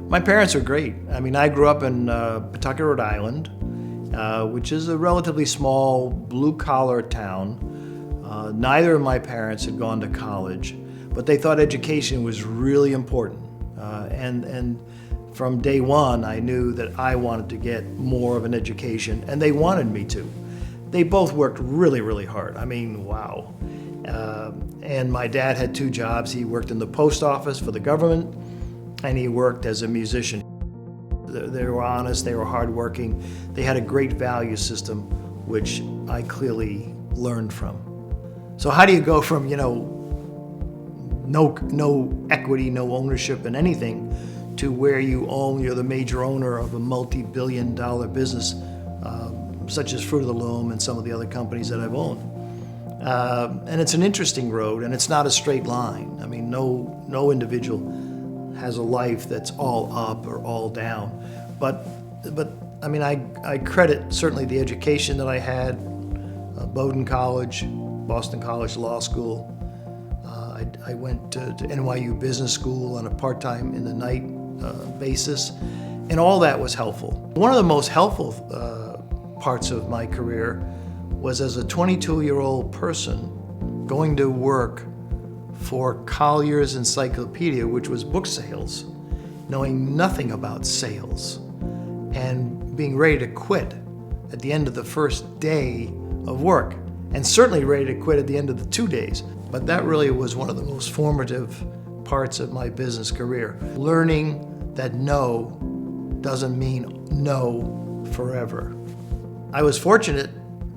My parents are great. I mean, I grew up in Pawtucket, Rhode Island, which is a relatively small blue-collar town. Neither of my parents had gone to college, but they thought education was really important. And from day one, I knew that I wanted to get more of an education, and they wanted me to. They both worked really, really hard. I mean, wow. And my dad had 2 jobs. He worked in the post office for the government, and he worked as a musician. They were honest, they were hardworking. They had a great value system, which I clearly learned from. So how do you go from, no equity, no ownership in anything, to where you're the major owner of a multi-billion-dollar business, such as Fruit of the Loom and some of the other companies that I've owned. And it's an interesting road, and it's not a straight line. I mean, no individual has a life that's all up or all down. But I mean, I credit certainly the education that I had, Bowdoin College, Boston College Law School. I went to NYU Business School on a part-time in the night basis, and all that was helpful. One of the most helpful parts of my career was as a 22-year-old person going to work for Collier's Encyclopedia, which was book sales, knowing nothing about sales, and being ready to quit at the end of the first day of work, and certainly ready to quit at the end of the 2 days. But that really was one of the most formative parts of my business career. Learning that no doesn't mean no forever. I was fortunate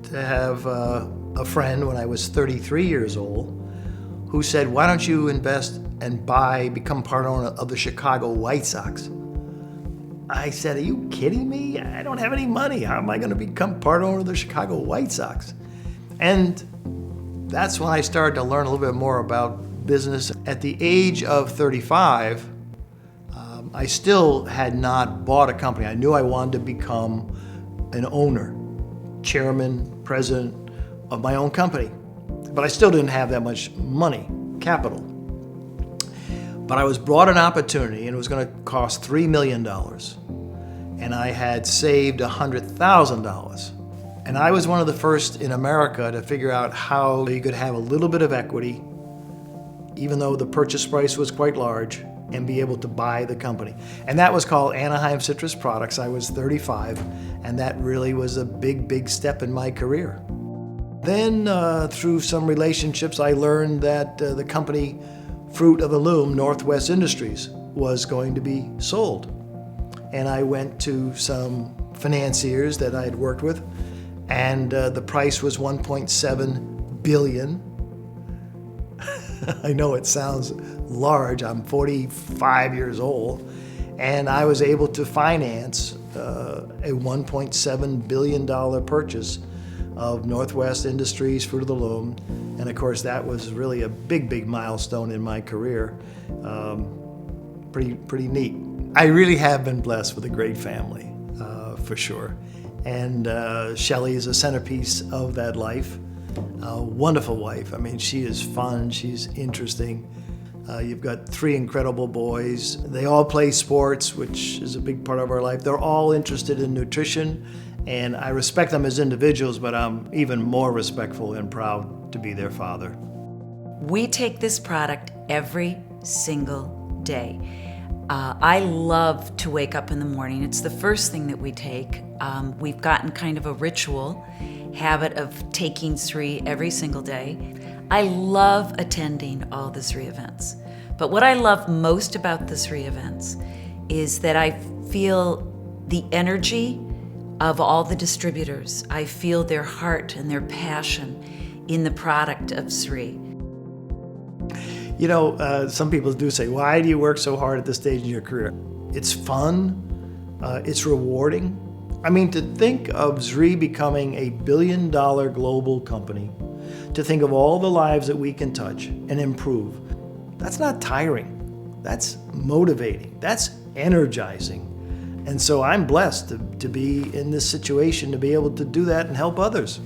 to have a friend when I was 33 years old who said, "Why don't you invest and become part owner of the Chicago White Sox?" I said, "Are you kidding me? I don't have any money. How am I going to become part owner of the Chicago White Sox?" And that's when I started to learn a little bit more about business. At the age of 35, I still had not bought a company. I knew I wanted to become an owner, chairman, president of my own company. But I still didn't have that much money, capital. But I was brought an opportunity, and it was going to cost $3 million. And I had saved $100,000. And I was one of the first in America to figure out how you could have a little bit of equity, even though the purchase price was quite large, and be able to buy the company. And that was called Anaheim Citrus Products. I was 35, and that really was a big, big step in my career. Then through some relationships, I learned that the company Fruit of the Loom, Northwest Industries, was going to be sold. And I went to some financiers that I had worked with, and the price was $1.7 billion. I know it sounds large. I'm 45 years old, and I was able to finance a $1.7 billion purchase of Northwest Industries, Fruit of the Loom. And of course, that was really a big, big milestone in my career. Pretty neat. I really have been blessed with a great family, for sure. And Shelley is a centerpiece of that life. A wonderful wife. I mean, she is fun, she's interesting. You've got 3 incredible boys. They all play sports, which is a big part of our life. They're all interested in nutrition, and I respect them as individuals, but I'm even more respectful and proud to be their father. We take this product every single day. I love to wake up in the morning. It's the first thing that we take. We've gotten kind of a ritual habit of taking SRI every single day. I love attending all the SRI events. But what I love most about the SRI events is that I feel the energy of all the distributors. I feel their heart and their passion in the product of SRI. You know, some people do say, why do you work so hard at this stage in your career? It's fun, it's rewarding. I mean, to think of SRI becoming a billion-dollar global company, to think of all the lives that we can touch and improve, that's not tiring, that's motivating, that's energizing. And so I'm blessed to be in this situation, to be able to do that and help others.